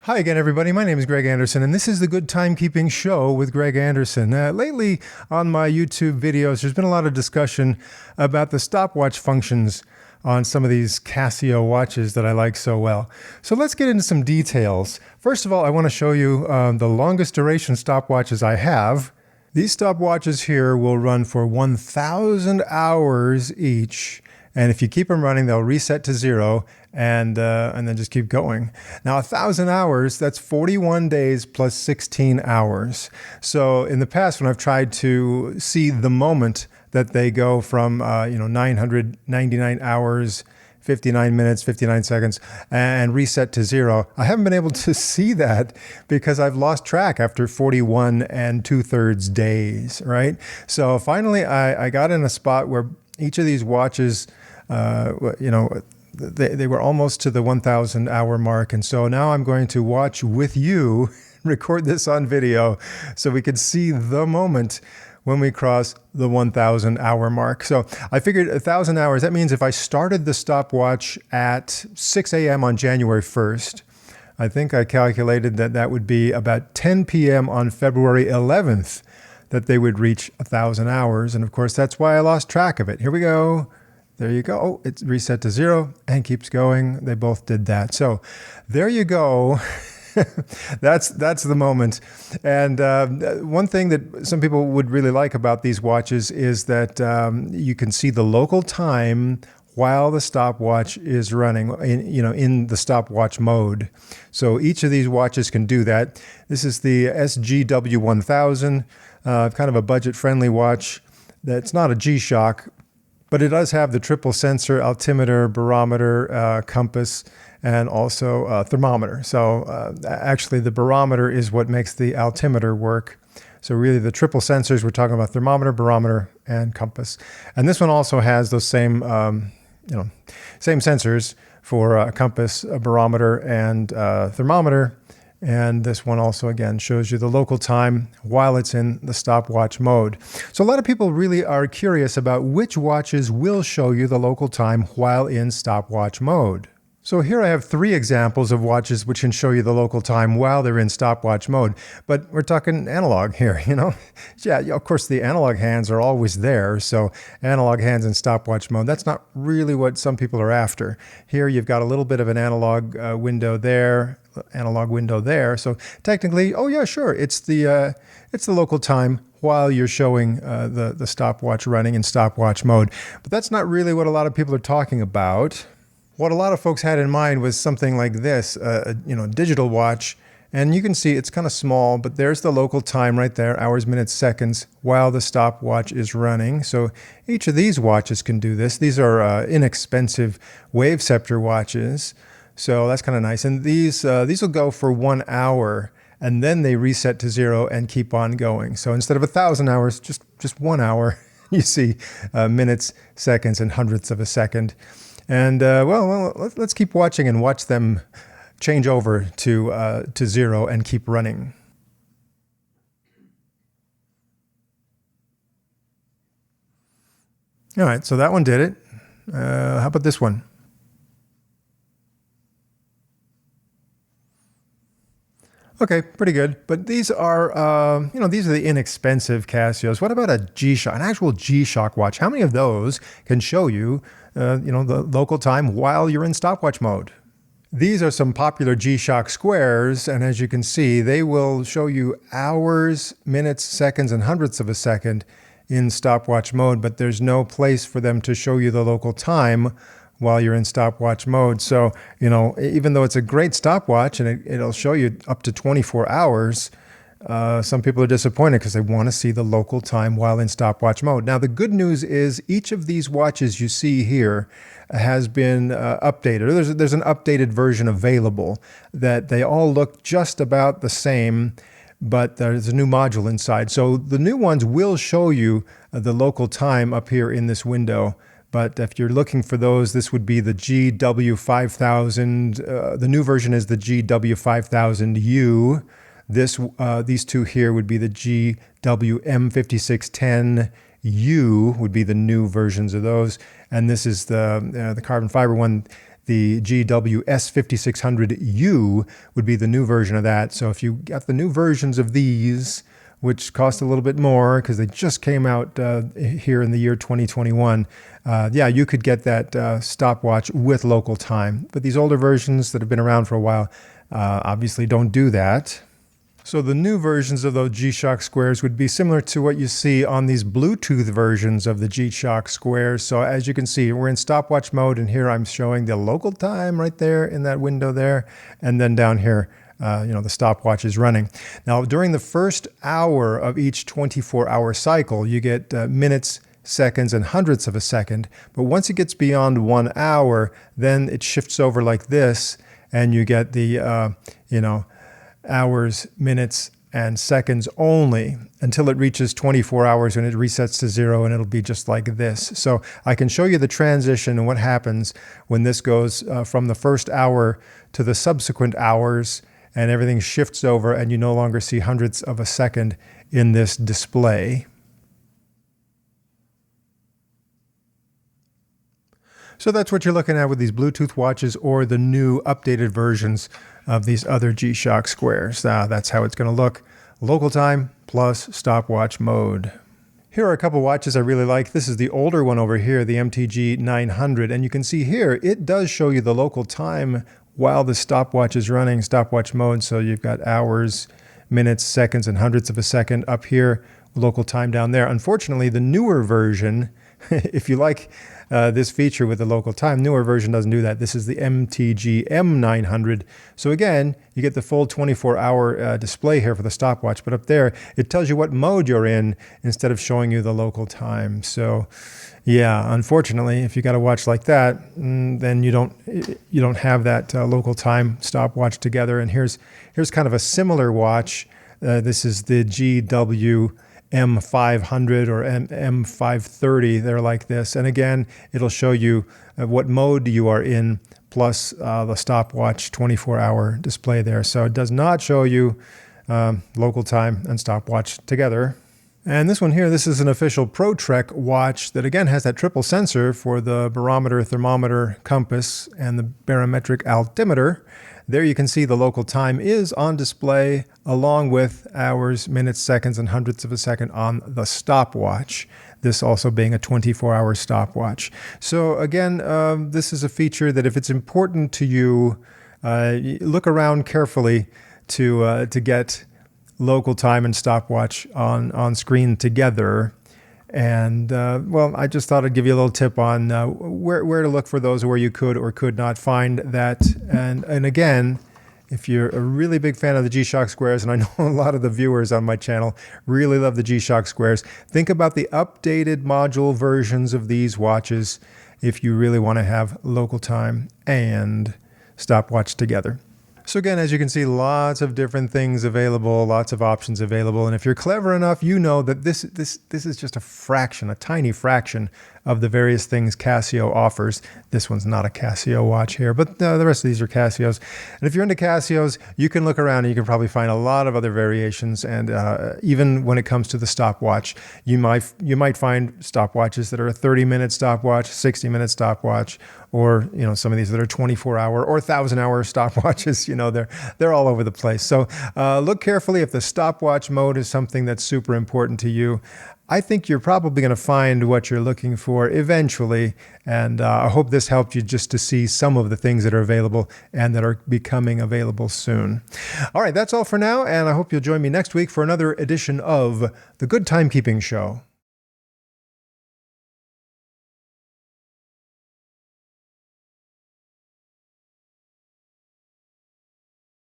Hi again, everybody. My name is Greg Anderson, and this is the Good Timekeeping Show with Greg Anderson. Lately on my YouTube videos, there's been a lot of discussion about the stopwatch functions on some of these Casio watches that I like so well. So let's get into some details. First of all, I want to show you the longest duration stopwatches I have. These stopwatches here will run for 1,000 hours each. And if you keep them running, they'll reset to zero and then just keep going. Now, 1,000 hours, that's 41 days plus 16 hours. So in the past, when I've tried to see the moment that they go from 999 hours, 59 minutes, 59 seconds, and reset to zero, I haven't been able to see that because I've lost track after 41 and 2/3 days, right? So finally, I got in a spot where each of these watches, they were almost to the 1,000 hour mark. And so now I'm going to watch with you, record this on video so we can see the moment when we cross the 1,000 hour mark. So I figured 1,000 hours, that means if I started the stopwatch at 6 a.m. on January 1st, I think I calculated that that would be about 10 p.m. on February 11th that they would reach 1,000 hours. And of course, that's why I lost track of it. Here we go. There you go. Oh, it's reset to zero and keeps going. They both did that. So there you go. That's the moment. And one thing that some people would really like about these watches is that you can see the local time while the stopwatch is running in the stopwatch mode. So each of these watches can do that. This is the GW-1000, kind of a budget-friendly watch. That's not a G-Shock, but it does have the triple sensor, altimeter, barometer, compass, and also thermometer. So actually the barometer is what makes the altimeter work. So really the triple sensors, we're talking about thermometer, barometer, and compass. And this one also has those same sensors for compass, barometer, and thermometer. And this one also, again, shows you the local time while it's in the stopwatch mode. So a lot of people really are curious about which watches will show you the local time while in stopwatch mode. So here I have 3 examples of watches which can show you the local time while they're in stopwatch mode. But we're talking analog here, Yeah, of course, the analog hands are always there. So analog hands in stopwatch mode, that's not really what some people are after. Here you've got a little bit of an analog window there, So technically, oh yeah, sure, it's the local time while you're showing the stopwatch running in stopwatch mode. But that's not really what a lot of people are talking about. What a lot of folks had in mind was something like this, a digital watch, and you can see it's kind of small, but there's the local time right there, hours, minutes, seconds, while the stopwatch is running. So each of these watches can do this. These are inexpensive Waveceptor watches, so that's kind of nice. And these will go for 1 hour, and then they reset to zero and keep on going. So instead of 1,000 hours, just 1 hour, you see minutes, seconds, and hundredths of a second. And let's keep watching and watch them change over to zero and keep running. All right, so that one did it. How about this one? Okay, pretty good. But these are, these are the inexpensive Casios. What about a G-Shock, an actual G-Shock watch? How many of those can show you, the local time while you're in stopwatch mode? These are some popular G-Shock squares, and as you can see, they will show you hours, minutes, seconds, and hundredths of a second in stopwatch mode, but there's no place for them to show you the local time while you're in stopwatch mode. So, even though it's a great stopwatch and it'll show you up to 24 hours, some people are disappointed because they want to see the local time while in stopwatch mode. Now, the good news is each of these watches you see here has been updated. There's an updated version available that they all look just about the same, but there's a new module inside. So the new ones will show you the local time up here in this window. But if you're looking for those, this would be the GW-5000. The new version is the GW-5000U. These two here would be the GW-M5600 would be the new versions of those. And this is the carbon fiber one. The GW-S5600U would be the new version of that. So if you got the new versions of these, which cost a little bit more because they just came out here in the year 2021, yeah, you could get that stopwatch with local time. But these older versions that have been around for a while obviously don't do that. So the new versions of those G-Shock squares would be similar to what you see on these Bluetooth versions of the G-Shock squares. So as you can see, we're in stopwatch mode, and here I'm showing the local time right there in that window there. And then down here, the stopwatch is running. Now, during the first hour of each 24-hour cycle, you get minutes, seconds, and hundredths of a second. But once it gets beyond 1 hour, then it shifts over like this, and you get the, hours, minutes, and seconds only until it reaches 24 hours when it resets to 0, and it'll be just like this. So I can show you the transition and what happens when this goes from the first hour to the subsequent hours, and everything shifts over and you no longer see hundredths of a second in this display. So that's what you're looking at with these Bluetooth watches or the new updated versions of these other G-Shock squares. That's how it's going to look. Local time plus stopwatch mode. Here are a couple watches I really like. This is the older one over here, the MTG 900. And you can see here, it does show you the local time while the stopwatch is running, stopwatch mode. So you've got hours, minutes, seconds, and hundredths of a second up here, local time down there. Unfortunately, the newer version, if you like this feature with the local time, newer version doesn't do that. This is the MTG M900. So again, you get the full 24-hour display here for the stopwatch, but up there, it tells you what mode you're in instead of showing you the local time. So yeah, unfortunately, if you got a watch like that, then you don't have that local time stopwatch together. And here's kind of a similar watch. This is the GW-M500 or M530. They're like this. And again, it'll show you what mode you are in, plus the stopwatch 24-hour display there. So it does not show you local time and stopwatch together. And this one here, this is an official ProTrek watch that again has that triple sensor for the barometer, thermometer, compass, and the barometric altimeter. There you can see the local time is on display along with hours, minutes, seconds, and hundredths of a second on the stopwatch. This also being a 24-hour stopwatch. So again, this is a feature that if it's important to you, look around carefully to get local time and stopwatch on screen together. And well, I just thought I'd give you a little tip on where to look for those, where you could or could not find that. And again, if you're a really big fan of the G-Shock squares, and I know a lot of the viewers on my channel really love the G-Shock squares, think about the updated module versions of these watches if you really want to have local time and stopwatch together. So again, as you can see, lots of different things available, lots of options available. And if you're clever enough, you know that this is just a fraction, a tiny fraction of the various things Casio offers. This one's not a Casio watch here, but the rest of these are Casios. And if you're into Casios, you can look around and you can probably find a lot of other variations. And even when it comes to the stopwatch, you might find stopwatches that are a 30-minute stopwatch, 60-minute stopwatch, or some of these that are 24-hour or 1,000-hour stopwatches. They're all over the place. So look carefully if the stopwatch mode is something that's super important to you. I think you're probably going to find what you're looking for eventually, and I hope this helped you just to see some of the things that are available and that are becoming available soon. All right, that's all for now, and I hope you'll join me next week for another edition of The Good Timekeeping Show.